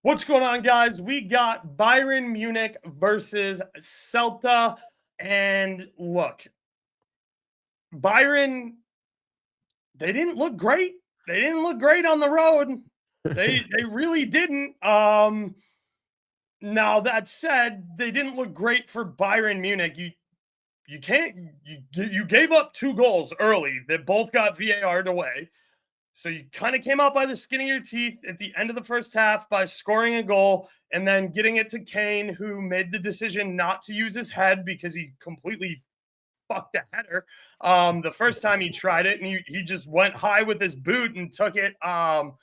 What's going on, guys? We got Bayern Munich versus Celta. And look, Bayern, they didn't look great. They didn't look great on the road. They really didn't. Now that said, they didn't look great for Bayern Munich. You gave up 2 goals early that both got VAR'd away. So you kind of came out by the skin of your teeth at the end of the first half by scoring a goal and then getting it to Kane, who made the decision not to use his head because he completely fucked a header the first time he tried it. And he just went high with his boot and took it on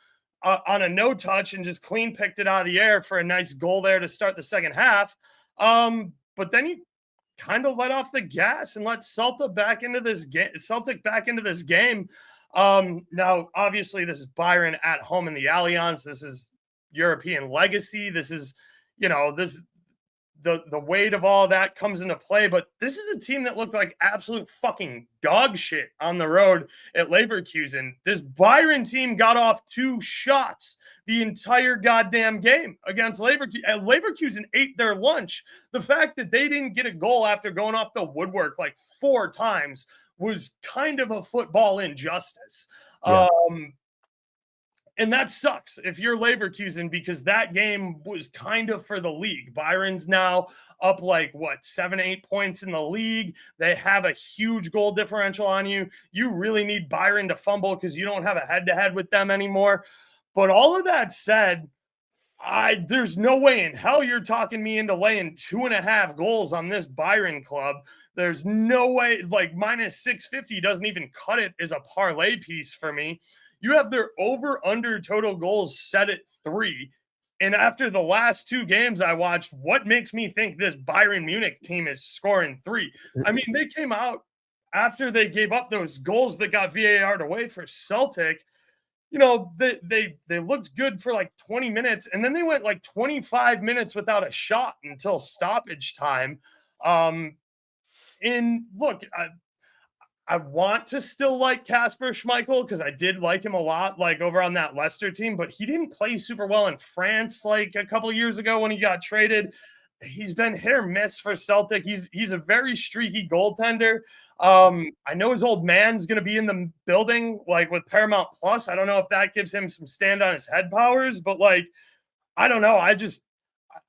a no touch and just clean picked it out of the air for a nice goal there to start the second half. But then you kind of let off the gas and let Celtic back into this game. Now, obviously, this is Bayern at home in the Allianz. This is European legacy. This is, the weight of all of that comes into play. But this is a team that looked like absolute fucking dog shit on the road at Leverkusen. This Bayern team got off 2 shots the entire goddamn game against Leverkusen. Leverkusen ate their lunch. The fact that they didn't get a goal after going off the woodwork like 4 times was kind of a football injustice. Yeah. And that sucks if you're Leverkusen, because that game was kind of for the league. Bayern's now up 7-8 points in the league. They have a huge goal differential on you. You really need Bayern to fumble because you don't have a head-to-head with them anymore. But all of that said, there's no way in hell you're talking me into laying 2.5 goals on this Bayern club. There's no way, minus 650 doesn't even cut it as a parlay piece for me. You have their over-under total goals set at 3. And after the last 2 games I watched, what makes me think this Bayern Munich team is scoring 3? I mean, they came out after they gave up those goals that got VAR'd away for Celtic. They looked good for 20 minutes, and then they went 25 minutes without a shot until stoppage time. And look, I want to still like Kasper Schmeichel because I did like him a lot, over on that Leicester team, but he didn't play super well in France a couple of years ago when he got traded. He's been hit or miss for Celtic. He's a very streaky goaltender. I know his old man's going to be in the building, with Paramount Plus. I don't know if that gives him some stand on his head powers, but I don't know.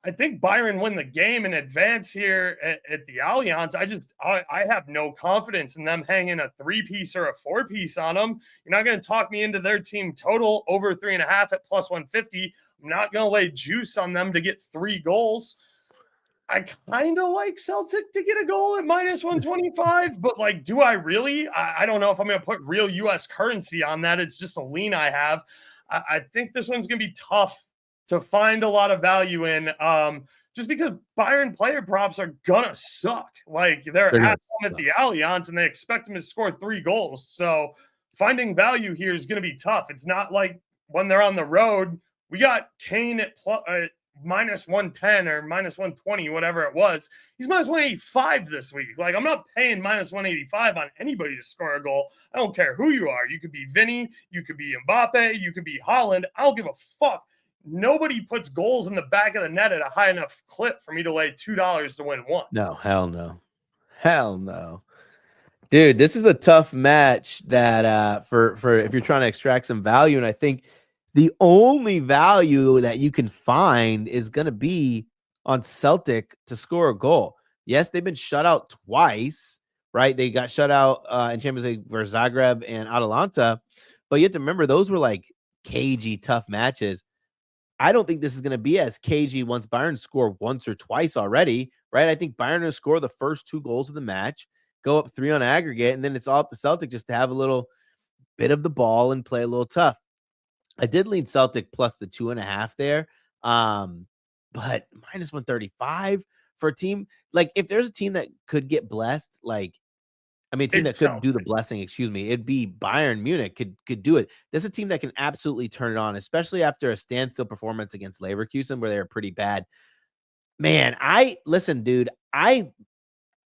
I think Bayern win the game in advance here at the Allianz. I have no confidence in them hanging a 3-piece or a 4-piece on them. You're not going to talk me into their team total over 3.5 at plus 150. I'm not going to lay juice on them to get 3 goals. I kind of like Celtic to get a goal at minus 125, but do I really? I don't know if I'm going to put real U.S. currency on that. It's just a lean I have. I think this one's going to be tough to find a lot of value in, just because Bayern player props are gonna suck. They're at home at the Allianz and they expect them to score 3 goals. So finding value here is going to be tough. It's not like when they're on the road. We got Kane at minus 110 or minus 120, whatever it was. He's minus 185 this week. I'm not paying minus 185 on anybody to score a goal. I don't care who you are. You could be Vinny, you could be Mbappe, you could be Haaland. I don't give a fuck. Nobody puts goals in the back of the net at a high enough clip for me to lay $2 to win 1. No, hell no. Hell no. Dude, this is a tough match that for if you're trying to extract some value. And I think the only value that you can find is going to be on Celtic to score a goal. Yes, they've been shut out twice, right? They got shut out in Champions League versus Zagreb and Atalanta. But you have to remember, those were cagey, tough matches. I don't think this is going to be as cagey once Bayern score once or twice already, right? I think Bayern will score the first 2 goals of the match, go up 3 on aggregate, and then it's all up to Celtic just to have a little bit of the ball and play a little tough. I did lean Celtic plus the 2.5 there, but minus 135 for a team. If there's a team that could get blessed, a team that could do the blessing, it'd be Bayern Munich could do it. This is a team that can absolutely turn it on, especially after a standstill performance against Leverkusen where they were pretty bad. Man, dude, I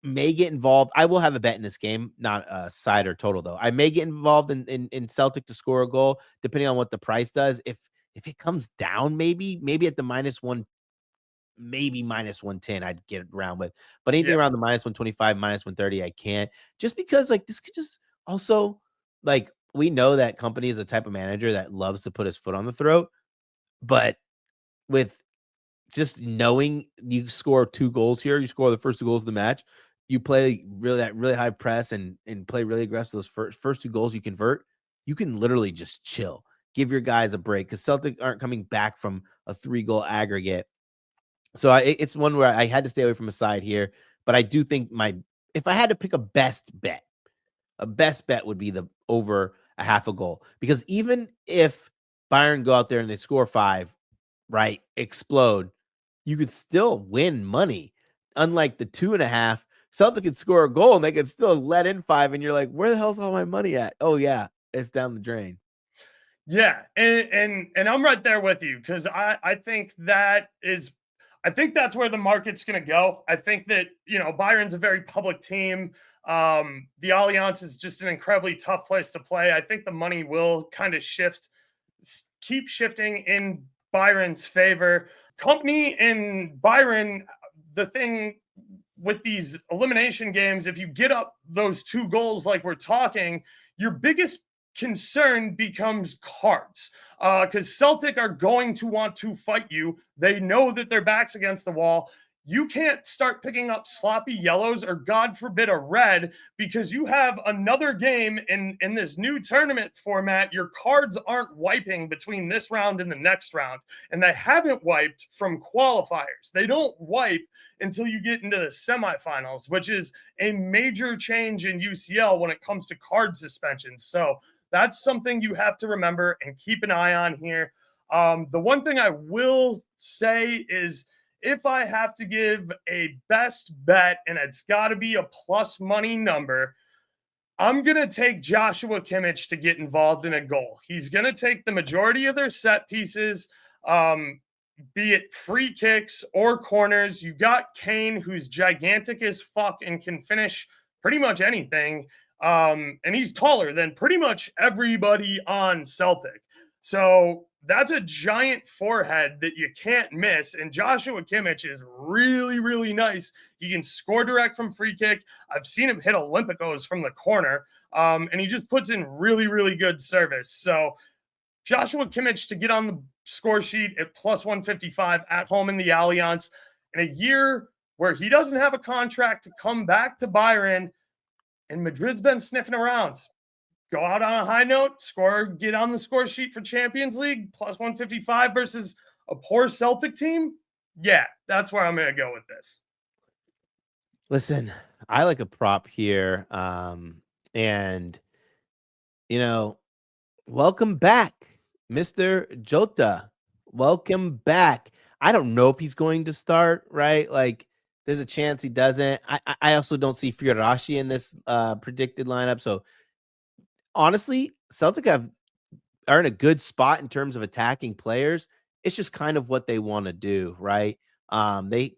may get involved. I will have a bet in this game, not a side or total though. I may get involved in Celtic to score a goal, depending on what the price does. If it comes down, maybe at the -1, maybe -110, I'd get around with. But anything Yeah. around the -125, -130, I can't. Just because, like, this could just also, like, we know that Company is the type of manager that loves to put his foot on the throat, but with just knowing you score 2 goals here, you score the first 2 goals of the match, you play really high press and play really aggressive. Those first 2 goals you convert, you can literally just chill. Give your guys a break because Celtic aren't coming back from a 3-goal aggregate. So it's one where I had to stay away from a side here, but I do think if I had to pick a best bet would be the over a half a goal, because even if Bayern go out there and they score 5, right, explode, you could still win money. Unlike the 2.5, Celtic could score a goal and they could still let in 5, and you're like, where the hell's all my money at? Oh yeah, it's down the drain. Yeah, and I'm right there with you because I think that's where the market's going to go. I think that Bayern's a very public team. The Allianz is just an incredibly tough place to play. I think the money will kind of keep shifting in Bayern's favor. Company and Bayern, the thing with these elimination games, if you get up those 2 goals like we're talking, your biggest concern becomes cards because Celtic are going to want to fight you. They know that their back's against the wall. You can't start picking up sloppy yellows or, God forbid, a red because you have another game in this new tournament format. Your cards aren't wiping between this round and the next round, and they haven't wiped from qualifiers. They don't wipe until you get into the semifinals, which is a major change in UCL when it comes to card suspensions. So that's something you have to remember and keep an eye on here. The one thing I will say is if I have to give a best bet, and it's got to be a plus money number, I'm going to take Joshua Kimmich to get involved in a goal. He's going to take the majority of their set pieces, be it free kicks or corners. You got Kane, who's gigantic as fuck and can finish pretty much anything. And he's taller than pretty much everybody on Celtic. So that's a giant forehead that you can't miss. And Joshua Kimmich is really, really nice. He can score direct from free kick. I've seen him hit Olympicos from the corner. And he just puts in really, really good service. So Joshua Kimmich to get on the score sheet at plus 155 at home in the Allianz in a year where he doesn't have a contract to come back to Bayern, and Madrid's been sniffing around. Go out on a high note, get on the score sheet for Champions League, plus 155 versus a poor Celtic team. Yeah, that's where I'm going to go with this. Listen, I like a prop here. And welcome back, Mr. Jota. Welcome back. I don't know if he's going to start, right? Like, there's a chance he doesn't. I also don't see Fiorashi in this predicted lineup. So honestly, Celtic are in a good spot in terms of attacking players. It's just kind of what they want to do, right? They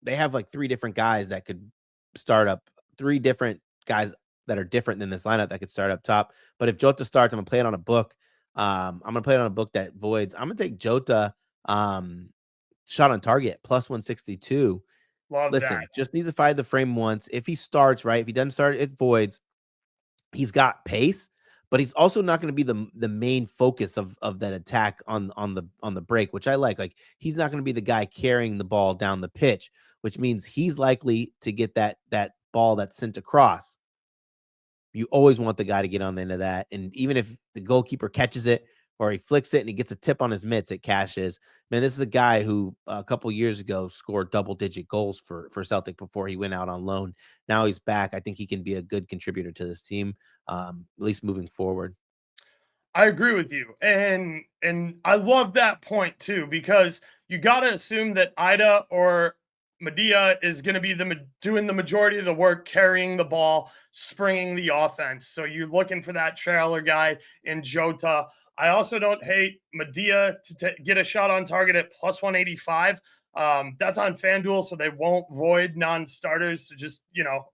have like 3 different guys that could start up, 3 different guys that are different than this lineup that could start up top. But if Jota starts, I'm gonna play it on a book. I'm gonna play it on a book that voids. I'm gonna take Jota shot on target plus 162. Love that. Listen, just needs to find the frame once. If he starts, right? If he doesn't start, it voids. He's got pace, but he's also not going to be the main focus of that attack on the break, which I like. Like, he's not going to be the guy carrying the ball down the pitch, which means he's likely to get that ball that's sent across. You always want the guy to get on the end of that, and even if the goalkeeper catches it or he flicks it and he gets a tip on his mitts, it cashes. Man, this is a guy who a couple years ago scored double-digit goals for Celtic before he went out on loan. Now he's back. I think he can be a good contributor to this team, at least moving forward. I agree with you. And I love that point too, because you got to assume that Ida or Medea is going to be doing the majority of the work, carrying the ball, springing the offense. So you're looking for that trailer guy in Jota. I also don't hate Medea to get a shot on target at plus 185. That's on FanDuel, so they won't void non-starters. So just,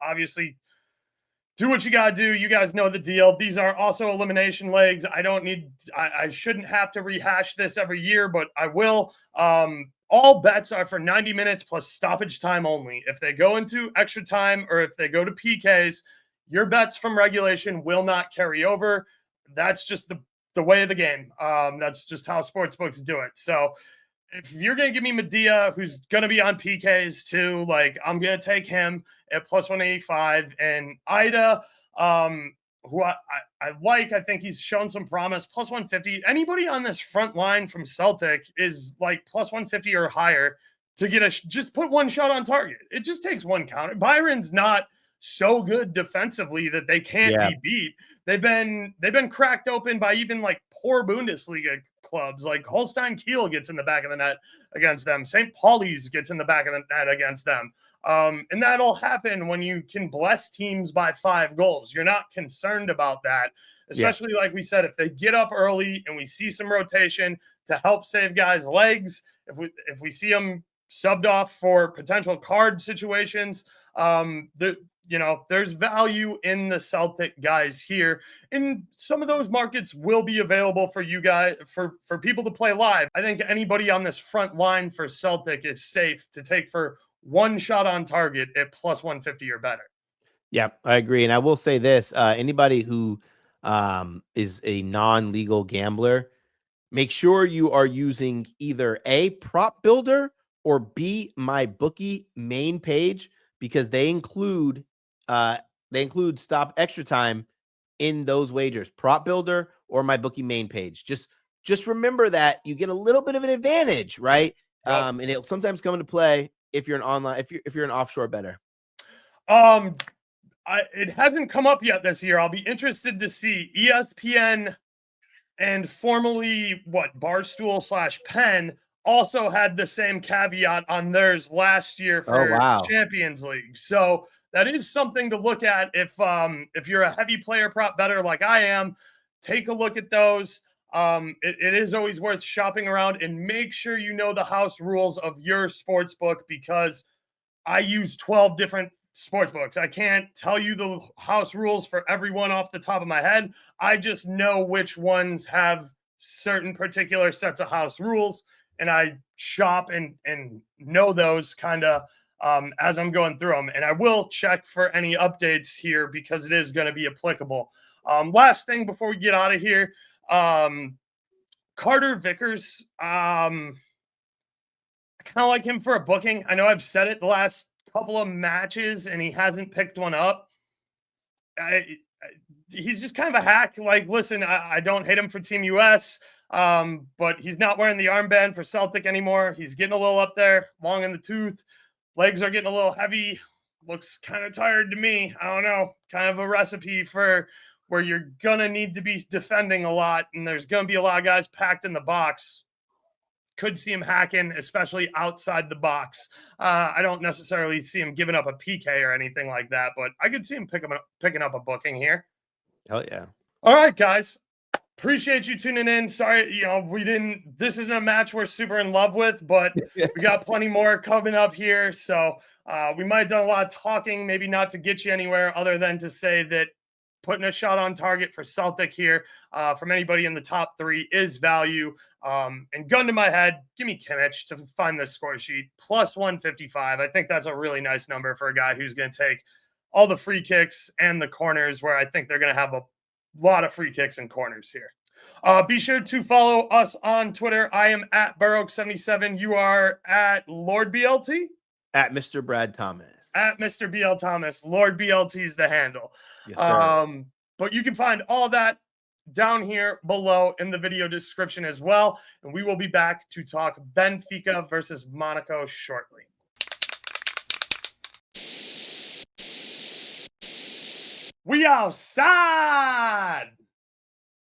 obviously do what you got to do. You guys know the deal. These are also elimination legs. I shouldn't have to rehash this every year, but I will. All bets are for 90 minutes plus stoppage time only. If they go into extra time or if they go to PKs, your bets from regulation will not carry over. That's just the way of the game. That's just how sportsbooks do it. So if you're going to give me Medea, who's going to be on PKs too, like I'm going to take him at plus 185. And Ida, who I like, I think he's shown some promise, plus 150. Anybody on this front line from Celtic is like plus 150 or higher to get just put one shot on target. It just takes one counter. Byron's not so good defensively that they can't be beat. They've been cracked open by even like poor Bundesliga clubs. Like Holstein Kiel gets in the back of the net against them. St. Pauli's gets in the back of the net against them. And that'll happen when you can bless teams by 5 goals. You're not concerned about that, especially like we said, if they get up early and we see some rotation to help save guys' legs, if we see them subbed off for potential card situations, there's value in the Celtic guys here. And some of those markets will be available for you guys, for people to play live. I think anybody on this front line for Celtic is safe to take for one shot on target at plus 150 or better. Yeah, I agree. And I will say this, anybody who is a non-legal gambler, make sure you are using either A, Prop Builder, or B, my bookie main page, because they include stop extra time in those wagers. Prop Builder or my bookie main page. Just remember that you get a little bit of an advantage, right? Yep. And it'll sometimes come into play if you're an online, if you're an offshore bettor. It hasn't come up yet this year. I'll be interested to see. ESPN and formerly Barstool/Penn also had the same caveat on theirs last year for Champions League. So that is something to look at if you're a heavy player prop bettor like I am. Take a look at those. It is always worth shopping around and make sure you know the house rules of your sports book, because I use 12 different sports books. I can't tell you the house rules for everyone off the top of my head. I just know which ones have certain particular sets of house rules, and I shop and know those kind of as I'm going through them. And I will check for any updates here because it is going to be applicable. Last thing before we get out of here, Carter Vickers. I kind of like him for a booking. I know I've said it the last couple of matches and he hasn't picked one up. He's just kind of a hack. Like, listen, I don't hate him for Team US, but he's not wearing the armband for Celtic anymore. He's getting a little up there, long in the tooth. Legs are getting a little heavy. Looks kind of tired to me. I don't know. Kind of a recipe for where you're going to need to be defending a lot, and there's going to be a lot of guys packed in the box. Could see him hacking, especially outside the box. I don't necessarily see him giving up a PK or anything like that, but I could see him picking up a booking here. Hell yeah. All right, guys. Appreciate you tuning in. Sorry, this isn't a match we're super in love with, but we got plenty more coming up here. So we might have done a lot of talking, maybe not to get you anywhere other than to say that putting a shot on target for Celtic here from anybody in the top 3 is value. And gun to my head, give me Kimmich to find the score sheet, plus 155. I think that's a really nice number for a guy who's going to take all the free kicks and the corners, where I think they're going to have a lot of free kicks and corners here. Be sure to follow us on Twitter. I am at Baroque77. You are at Lord BLT? At Mr. Brad Thomas. At Mr. BL Thomas. Lord BLT is the handle. Yes, sir. But you can find all that down here below in the video description as well. And we will be back to talk Benfica versus Monaco shortly. We outside!